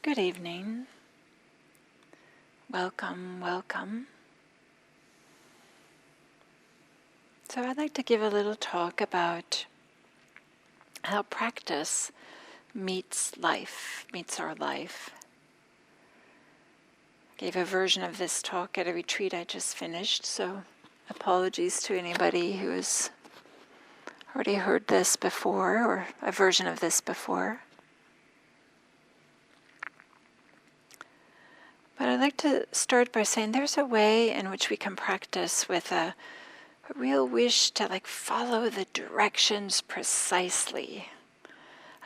Good evening. Welcome, welcome. So I'd like to give a little talk about how practice meets our life. I gave a version of this talk at a retreat I just finished, so apologies to anybody who has already heard this before or a version of this before. But I'd like to start by saying there's a way in which we can practice with a real wish to follow the directions precisely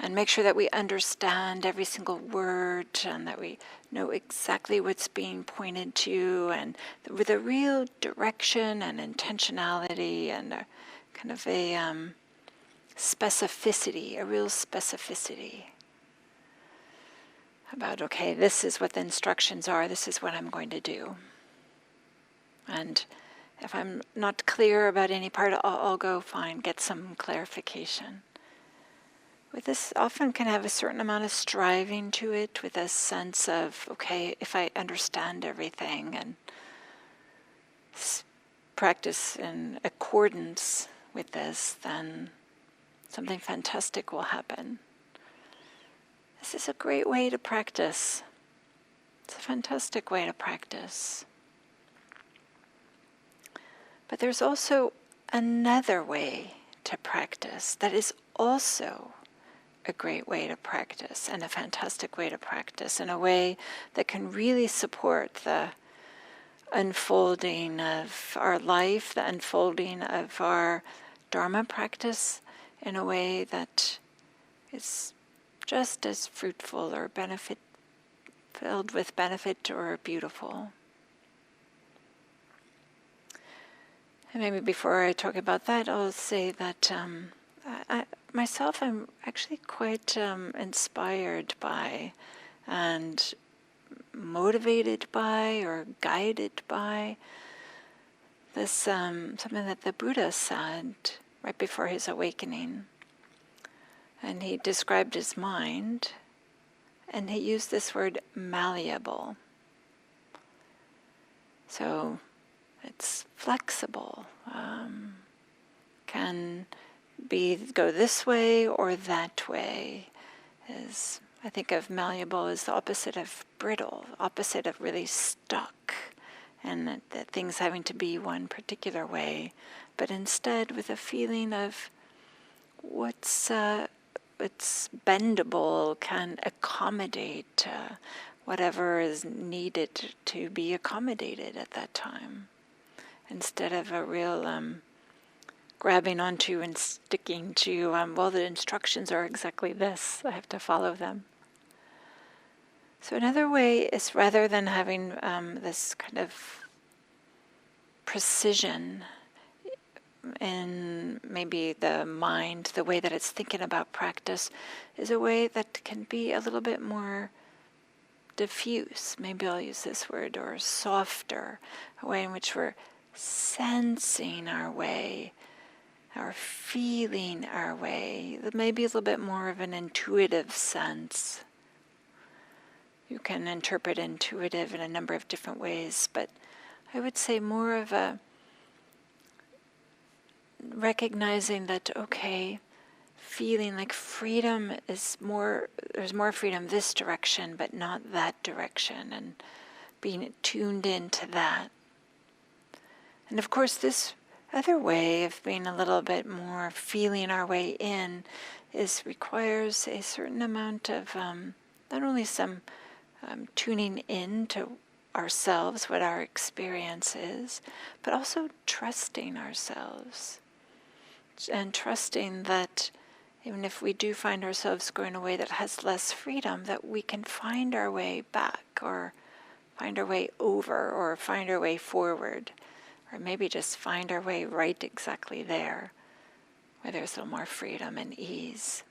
and make sure that we understand every single word and that we know exactly what's being pointed to, and with a real direction and intentionality and a kind of a specificity, a real specificity about, okay, this is what the instructions are, this is what I'm going to do. And if I'm not clear about any part, I'll go find, get some clarification. With this, often can have a certain amount of striving to it, with a sense of, okay, if I understand everything and practice in accordance with this, then something fantastic will happen. This is a great way to practice. It's a fantastic way to practice. But there's also another way to practice that is also a great way to practice and a fantastic way to practice, in a way that can really support the unfolding of our life, the unfolding of our Dharma practice in a way that is just as fruitful or filled with benefit or beautiful. And maybe before I talk about that, I'll say that I myself, I'm actually quite inspired by and motivated by or guided by this something that the Buddha said right before his awakening. And he described his mind, and he used this word malleable. So it's flexible, can go this way or that way. I think of malleable as the opposite of brittle, opposite of really stuck, and that things having to be one particular way, but instead with a feeling of what's bendable, can accommodate whatever is needed to be accommodated at that time, instead of a real grabbing onto and sticking to, well, the instructions are exactly this, I have to follow them. So another way is, rather than having this kind of precision in maybe the mind, the way that it's thinking about practice, is a way that can be a little bit more diffuse, maybe I'll use this word, or softer, a way in which we're sensing our way, or feeling our way, maybe a little bit more of an intuitive sense. You can interpret intuitive in a number of different ways, but I would say more of a recognizing that, okay, feeling like freedom is more, there's more freedom this direction, but not that direction, and being tuned into that. And of course, this other way of being a little bit more feeling our way in requires a certain amount of not only some tuning in to ourselves, what our experience is, but also trusting ourselves. And trusting that even if we do find ourselves going a way that has less freedom, that we can find our way back, or find our way over, or find our way forward, or maybe just find our way right exactly there, where there's a little more freedom and ease.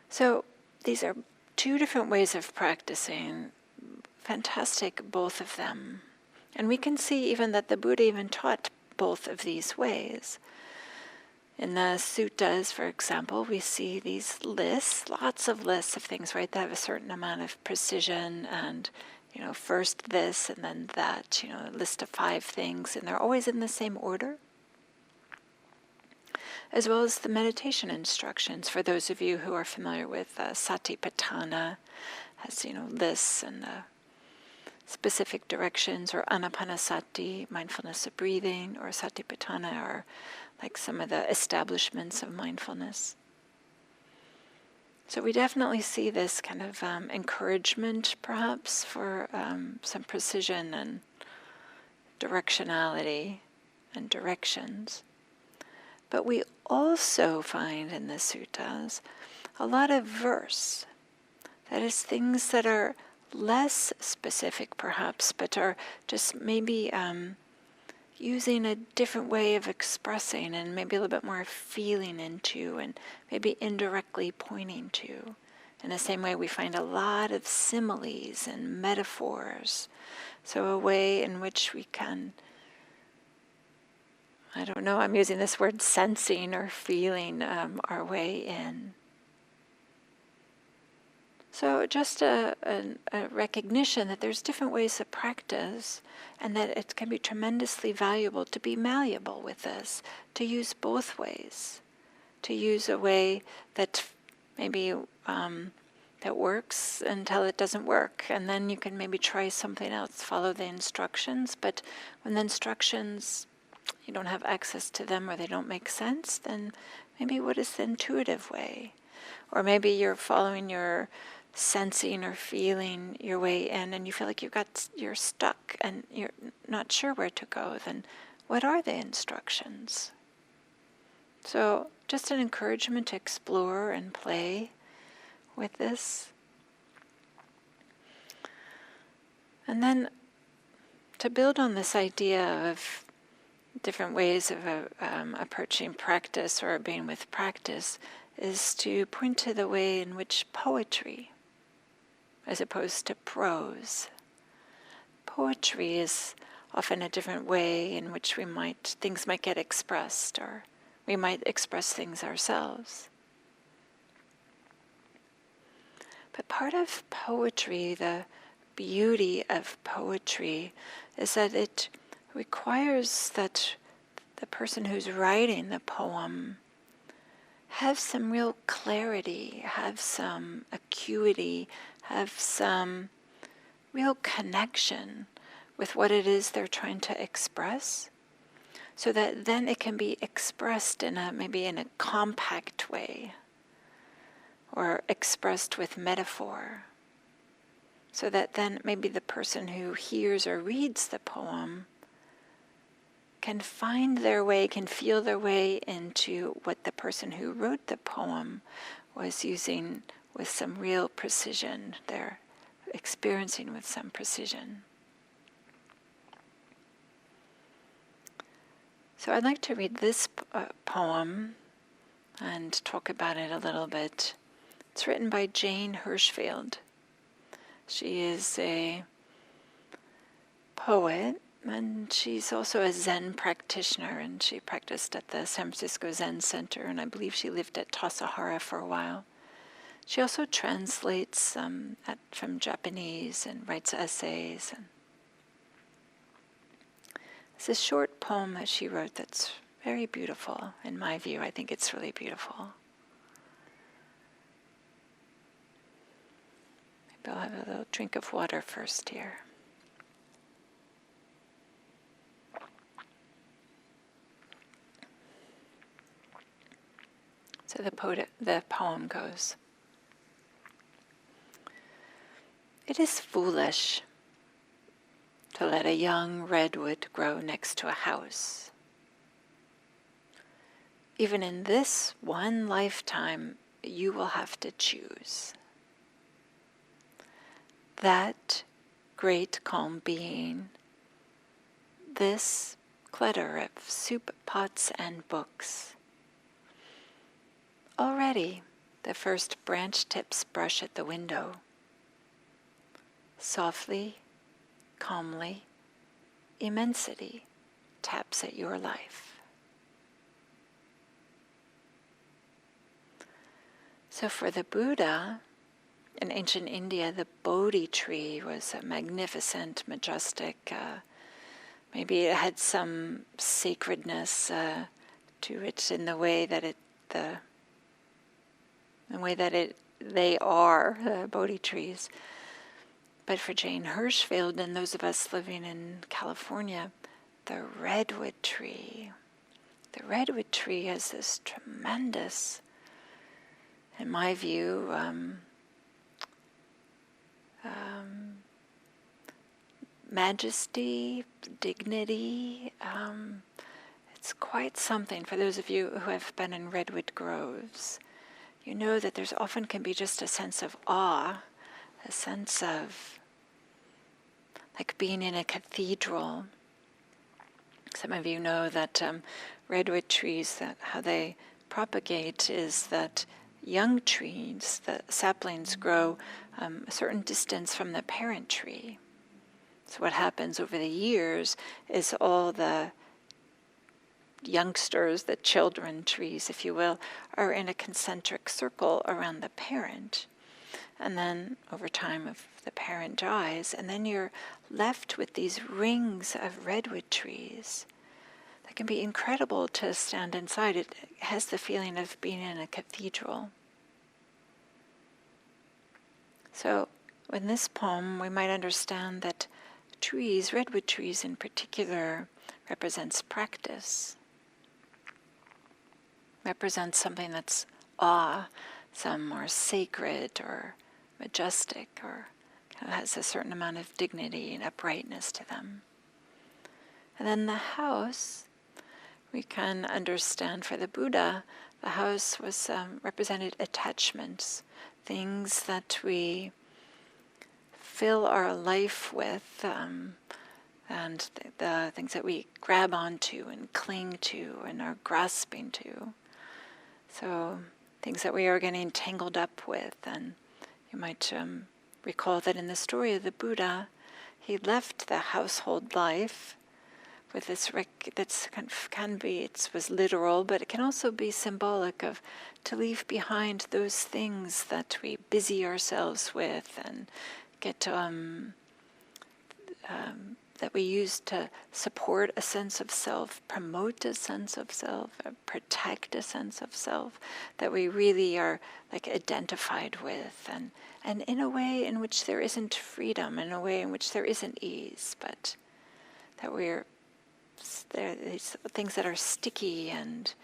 So these are two different ways of practicing, fantastic, both of them. And we can see even that the Buddha even taught both of these ways. In the suttas, for example, we see these lists, lots of lists of things, right, that have a certain amount of precision and, first this and then that, a list of 5 things, and they're always in the same order. As well as the meditation instructions, for those of you who are familiar with Satipatthana, has, lists and specific directions, or Anapanasati, mindfulness of breathing, or Satipatthana are like some of the establishments of mindfulness. So we definitely see this kind of encouragement, perhaps, for some precision and directionality and directions. But we also find in the suttas a lot of verse. That is, things that are less specific, perhaps, but are just maybe using a different way of expressing and maybe a little bit more feeling into and maybe indirectly pointing to. In the same way, we find a lot of similes and metaphors. So a way in which we can, I'm using this word sensing or feeling our way in. So just a recognition that there's different ways to practice, and that it can be tremendously valuable to be malleable with this, to use both ways, to use a way that maybe that works until it doesn't work, and then you can maybe try something else, follow the instructions, but when the instructions, you don't have access to them or they don't make sense, then maybe what is the intuitive way? Or maybe you're following your sensing or feeling your way in, and you feel like you're stuck and you're not sure where to go, then what are the instructions? So just an encouragement to explore and play with this. And then to build on this idea of different ways of approaching practice or being with practice is to point to the way in which poetry, as opposed to prose. Poetry is often a different way in which things might get expressed, or we might express things ourselves. But part of poetry, the beauty of poetry, is that it requires that the person who's writing the poem have some real clarity, have some acuity, have some real connection with what it is they're trying to express, so that then it can be expressed maybe in a compact way, or expressed with metaphor, so that then maybe the person who hears or reads the poem can find their way, can feel their way into what the person who wrote the poem was using with some real precision. They're experiencing with some precision. So I'd like to read this poem and talk about it a little bit. It's written by Jane Hirschfield. She is a poet, and she's also a Zen practitioner, and she practiced at the San Francisco Zen Center, and I believe she lived at Tassajara for a while. She also translates from Japanese and writes essays. And it's a short poem that she wrote that's very beautiful, in my view. I think it's really beautiful. Maybe I'll have a little drink of water first here. So the poem goes. It is foolish to let a young redwood grow next to a house. Even in this one lifetime, you will have to choose. That great calm being, this clutter of soup pots and books. Already, the first branch tips brush at the window. Softly, calmly, immensity taps at your life. So for the Buddha, in ancient India, the Bodhi tree was a magnificent, majestic, maybe it had some sacredness to it in the way that they are, the Bodhi trees. But for Jane Hirschfeld and those of us living in California, the redwood tree. The redwood tree has this tremendous, in my view, majesty, dignity. It's quite something. For those of you who have been in redwood groves, you know that there's often can be just a sense of awe, a sense of like being in a cathedral. Some of you know that redwood trees, that how they propagate is that young trees, the saplings, grow a certain distance from the parent tree. So what happens over the years is all the youngsters, the children trees, if you will, are in a concentric circle around the parent. And then over time, if the parent dies, and then you're left with these rings of redwood trees that can be incredible to stand inside. It has the feeling of being in a cathedral. So in this poem, we might understand that trees, redwood trees in particular, represents practice, represents something that's awe, some more sacred or majestic, or has a certain amount of dignity and uprightness to them. And then the house, we can understand for the Buddha, the house was represented attachments, things that we fill our life with, and the things that we grab onto and cling to and are grasping to. So things that we are getting tangled up with. And you might recall that in the story of the Buddha, he left the household life with this that's can be, it was literal, but it can also be symbolic of to leave behind those things that we busy ourselves with and get that we use to support a sense of self, promote a sense of self, protect a sense of self that we really are like identified with, and in a way in which there isn't freedom, in a way in which there isn't ease, but that there are these things that are sticky and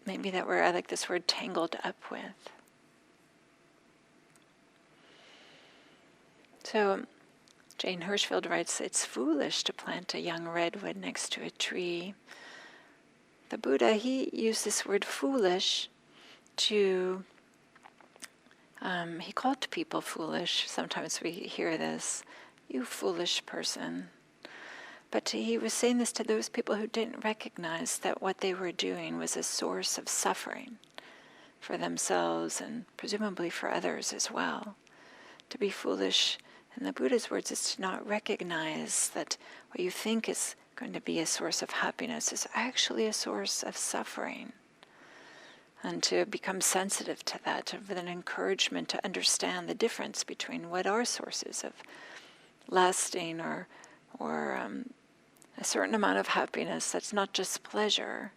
maybe that we're, I like this word, tangled up with. So Jane Hirschfeld writes, it's foolish to plant a young redwood next to a tree. The Buddha, he used this word foolish to, he called people foolish. Sometimes we hear this, you foolish person. But he was saying this to those people who didn't recognize that what they were doing was a source of suffering for themselves and presumably for others as well. To be foolish, in the Buddha's words, is to not recognize that what you think is going to be a source of happiness is actually a source of suffering. And to become sensitive to that, with an encouragement to understand the difference between what are sources of lasting or a certain amount of happiness that's not just pleasure,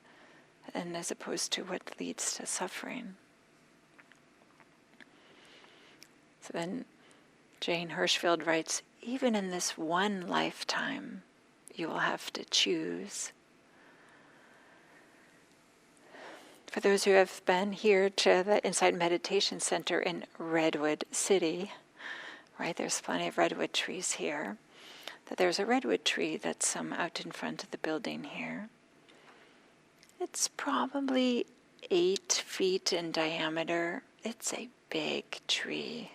and as opposed to what leads to suffering. So then Jane Hirschfeld writes, even in this one lifetime, you will have to choose. For those who have been here to the Insight Meditation Center in Redwood City, right, there's plenty of redwood trees here. That there's a redwood tree that's out in front of the building here. It's probably 8 feet in diameter. It's a big tree.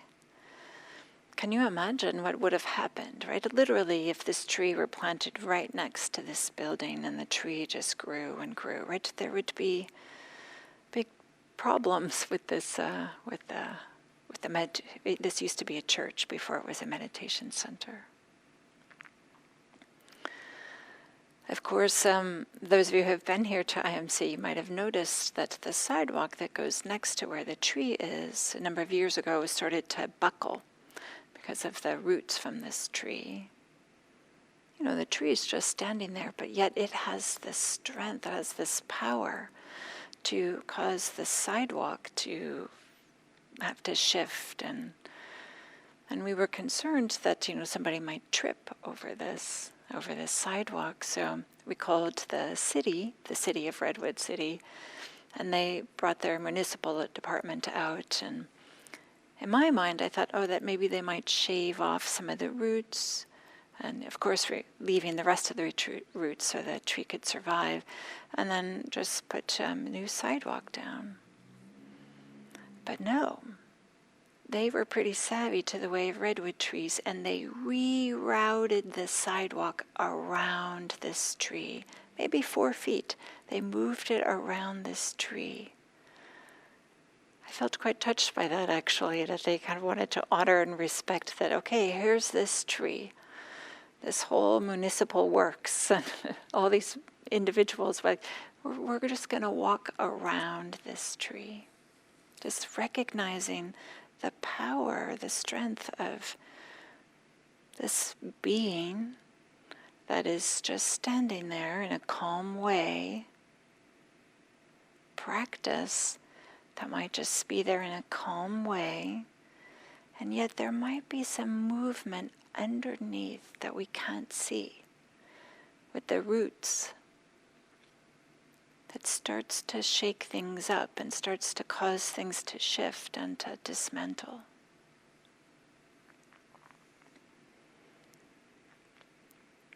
Can you imagine what would have happened, right? Literally, if this tree were planted right next to this building and the tree just grew and grew, right? There would be big problems with this, this used to be a church before it was a meditation center. Of course, those of you who have been here to IMC, you might have noticed that the sidewalk that goes next to where the tree is, a number of years ago, started to buckle because of the roots from this tree. You know, the tree is just standing there, but yet it has this strength, it has this power to cause the sidewalk to have to shift, and we were concerned that, you know, somebody might trip over this sidewalk. So we called the city of Redwood City, and they brought their municipal department out. And in my mind, I thought, that maybe they might shave off some of the roots, and of course we're leaving the rest of the roots so the tree could survive, and then just put a new sidewalk down. But no, they were pretty savvy to the way of redwood trees, and they rerouted the sidewalk around this tree, maybe 4 feet. They moved it around this tree. I felt quite touched by that, actually, that they kind of wanted to honor and respect that, okay, here's this tree, this whole municipal works, and all these individuals, like, we're just going to walk around this tree, just recognizing the power, the strength of this being that is just standing there in a calm way. Practice that might just be there in a calm way, and yet there might be some movement underneath that we can't see with the roots that starts to shake things up and starts to cause things to shift and to dismantle.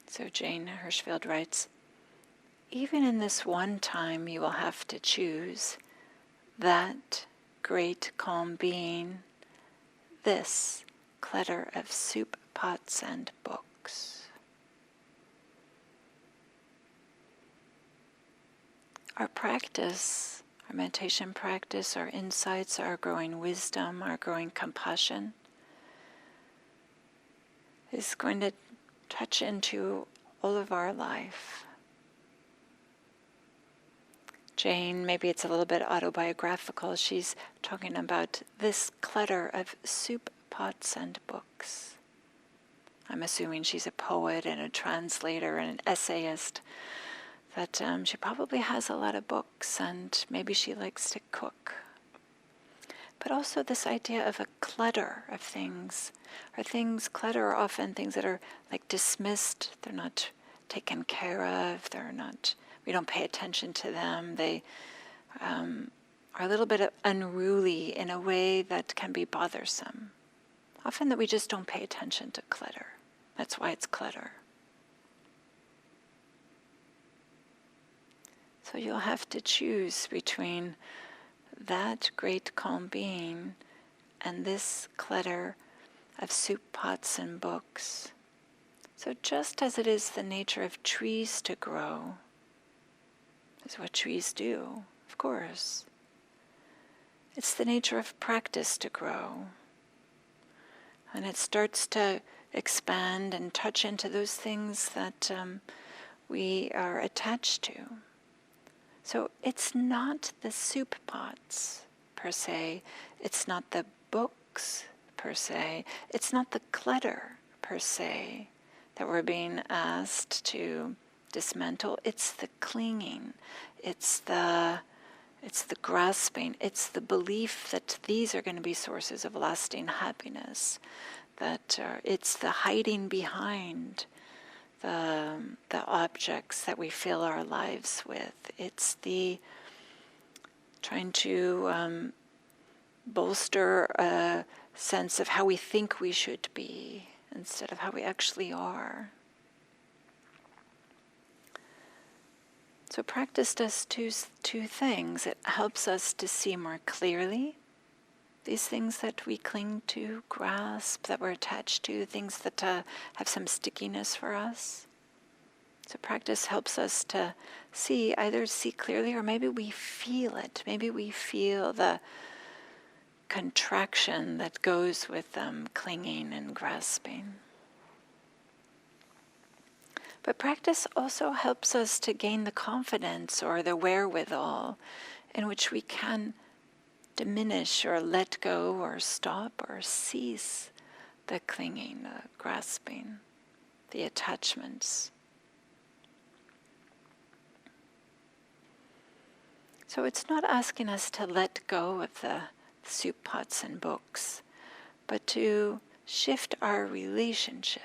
So Jane Hirschfield writes, even in this one time you will have to choose that great calm being, this clutter of soup pots and books. Our practice, our meditation practice, our insights, our growing wisdom, our growing compassion is going to touch into all of our life. Jane, maybe it's a little bit autobiographical, she's talking about this clutter of soup pots and books. I'm assuming she's a poet and a translator and an essayist, that she probably has a lot of books, and maybe she likes to cook. But also this idea of a clutter of things. Clutter are often things that are like dismissed, they're not taken care of, we don't pay attention to them. They are a little bit unruly in a way that can be bothersome. Often that we just don't pay attention to clutter. That's why it's clutter. So you'll have to choose between that great calm being and this clutter of soup pots and books. So just as it is the nature of trees to grow, is what trees do, of course. It's the nature of practice to grow. And it starts to expand and touch into those things that we are attached to. So it's not the soup pots per se, it's not the books per se, it's not the clutter per se that we're being asked to dismantle, it's the clinging, it's the grasping, it's the belief that these are going to be sources of lasting happiness, that it's the hiding behind the objects that we fill our lives with. It's the trying to bolster a sense of how we think we should be instead of how we actually are. So practice does two things. It helps us to see more clearly these things that we cling to, grasp, that we're attached to, things that have some stickiness for us. So practice helps us to either see clearly, or maybe we feel it. Maybe we feel the contraction that goes with clinging and grasping. But practice also helps us to gain the confidence or the wherewithal in which we can diminish or let go or stop or cease the clinging, the grasping, the attachments. So it's not asking us to let go of the soup pots and books, but to shift our relationship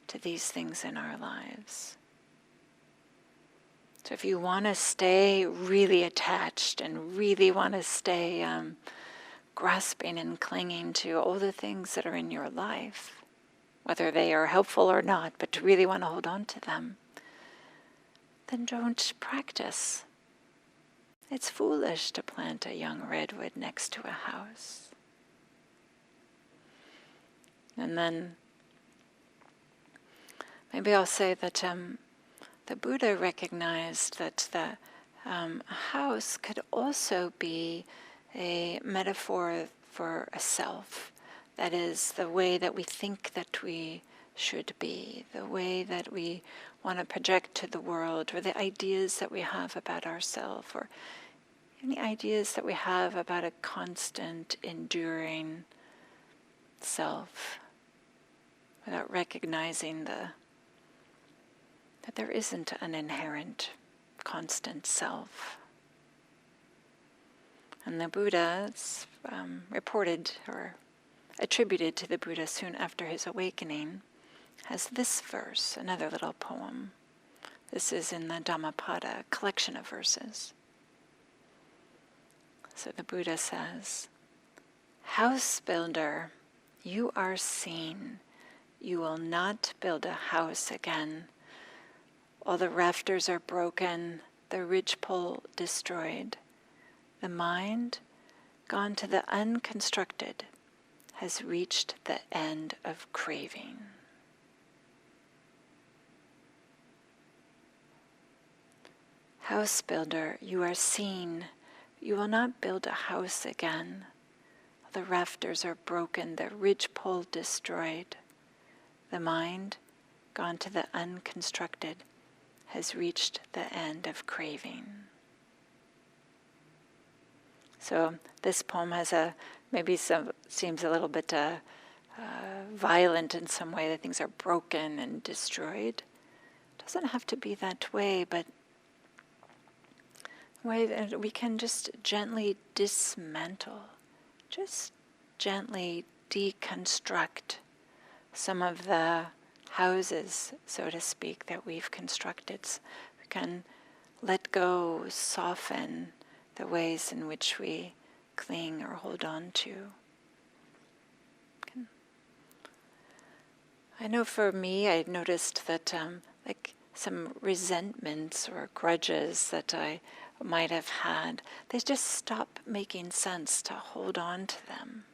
to these things in our lives. So if you want to stay really attached and really want to stay grasping and clinging to all the things that are in your life, whether they are helpful or not, but to really want to hold on to them, then don't practice. It's foolish to plant a young redwood next to a house. And then maybe I'll say that the Buddha recognized that the house could also be a metaphor for a self. That is, the way that we think that we should be, the way that we want to project to the world, or the ideas that we have about ourselves, or any ideas that we have about a constant, enduring self, without recognizing that there isn't an inherent, constant self. And the Buddha is reported or attributed to the Buddha soon after his awakening has this verse, another little poem. This is in the Dhammapada, a collection of verses. So the Buddha says, "House builder, you are seen. You will not build a house again. All the rafters are broken, the ridgepole destroyed. The mind, gone to the unconstructed, has reached the end of craving." House builder, you are seen. You will not build a house again. The rafters are broken, the ridgepole destroyed. The mind, gone to the unconstructed, has reached the end of craving. So this poem has seems a little bit violent in some way, that things are broken and destroyed. It doesn't have to be that way, but way that we can just gently dismantle, just gently deconstruct some of the houses, so to speak, that we've constructed. We can let go, soften the ways in which we cling or hold on to. I know for me, I noticed that like some resentments or grudges that I might have had, they just stop making sense to hold on to them.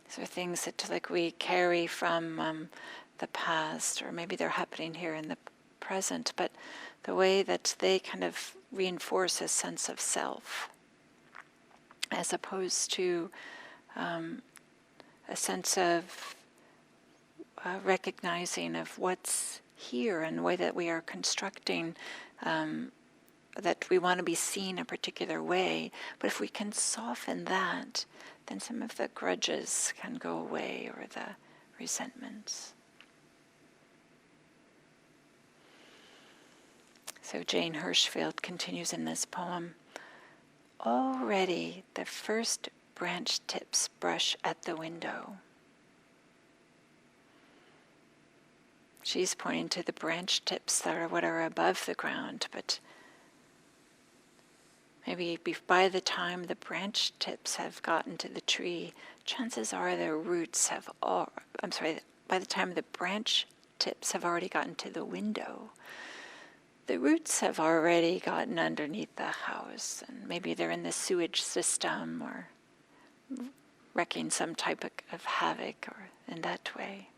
These are things that like we carry from the past, or maybe they're happening here in the present, but the way that they kind of reinforce a sense of self, as opposed to a sense of recognizing of what's here and the way that we are constructing, that we want to be seen a particular way. But if we can soften that, then some of the grudges can go away, or the resentments. So Jane Hirschfield continues in this poem, "Already the first branch tips brush at the window." She's pointing to the branch tips that are what are above the ground, but maybe by the time the branch tips have gotten to the tree, chances are their roots have by the time the branch tips have already gotten to the window, the roots have already gotten underneath the house, and maybe they're in the sewage system or wreaking some type of havoc or in that way.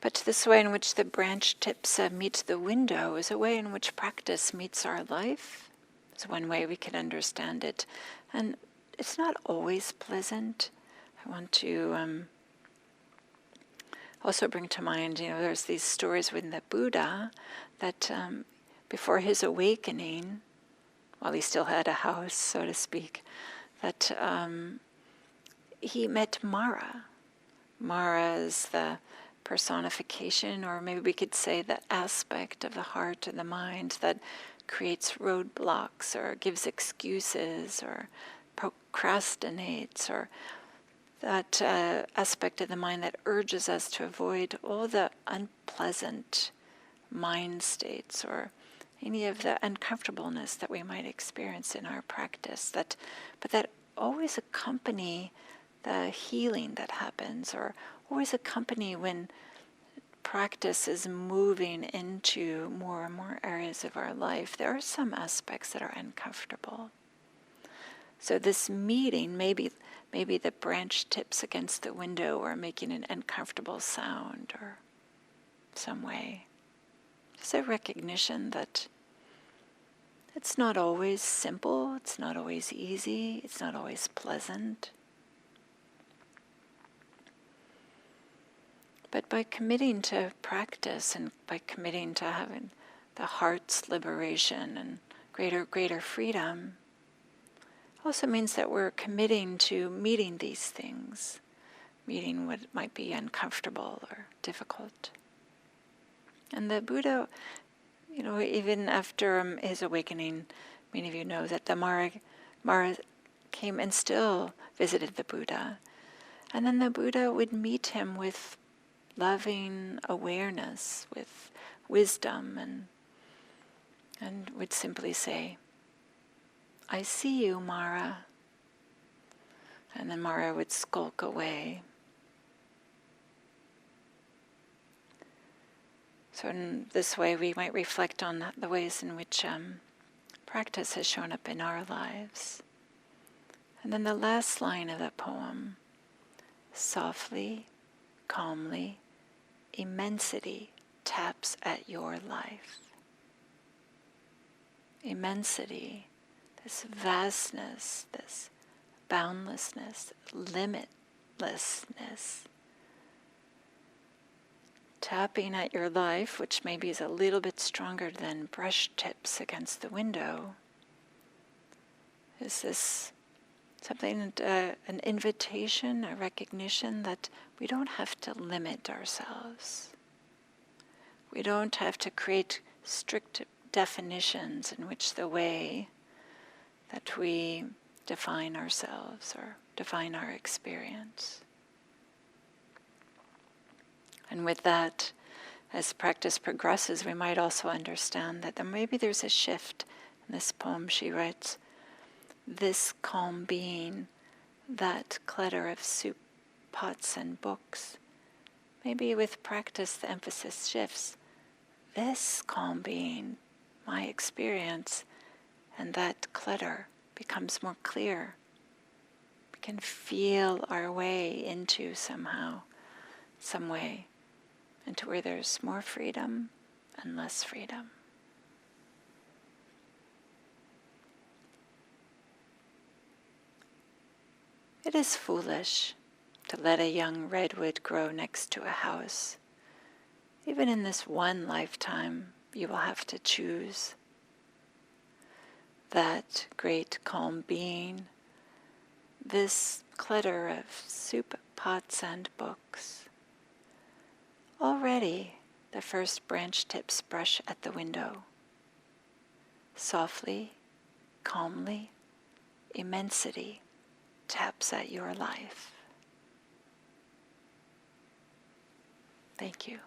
But this way in which the branch tips meet the window is a way in which practice meets our life. It's one way we can understand it. And it's not always pleasant. I want to also bring to mind, there's these stories with the Buddha that before his awakening, while he still had a house, so to speak, that he met Mara. Mara is the personification, or maybe we could say the aspect of the heart and the mind that creates roadblocks or gives excuses or procrastinates, or that aspect of the mind that urges us to avoid all the unpleasant mind states or any of the uncomfortableness that we might experience in our practice, but that always accompany the healing that happens, or always accompany when practice is moving into more and more areas of our life. There are some aspects that are uncomfortable. So this meeting, maybe the branch tips against the window or making an uncomfortable sound or some way. Just a recognition that it's not always simple, it's not always easy, it's not always pleasant. But by committing to practice and by committing to having the heart's liberation and greater freedom, also means that we're committing to meeting these things, meeting what might be uncomfortable or difficult. And the Buddha, even after his awakening, many of you know that the Mara came and still visited the Buddha. And then the Buddha would meet him with loving awareness, with wisdom, and would simply say, "I see you, Mara." And then Mara would skulk away. So in this way we might reflect on the ways in which practice has shown up in our lives. And then the last line of the poem, softly, calmly, immensity taps at your life. Immensity, this vastness, this boundlessness, limitlessness, tapping at your life, which maybe is a little bit stronger than brush tips against the window. Is this something, an invitation, a recognition that we don't have to limit ourselves. We don't have to create strict definitions in which the way that we define ourselves or define our experience. And with that, as practice progresses, we might also understand that maybe there's a shift. In this poem she writes, "This calm being, that clutter of soup, pots and books." Maybe with practice the emphasis shifts. This calm being, my experience, and that clutter becomes more clear. We can feel our way into some way, into where there's more freedom and less freedom. It is foolish to let a young redwood grow next to a house. Even in this one lifetime, you will have to choose. That great calm being, this clutter of soup, pots, and books. Already, the first branch tips brush at the window. Softly, calmly, immensity taps at your life. Thank you.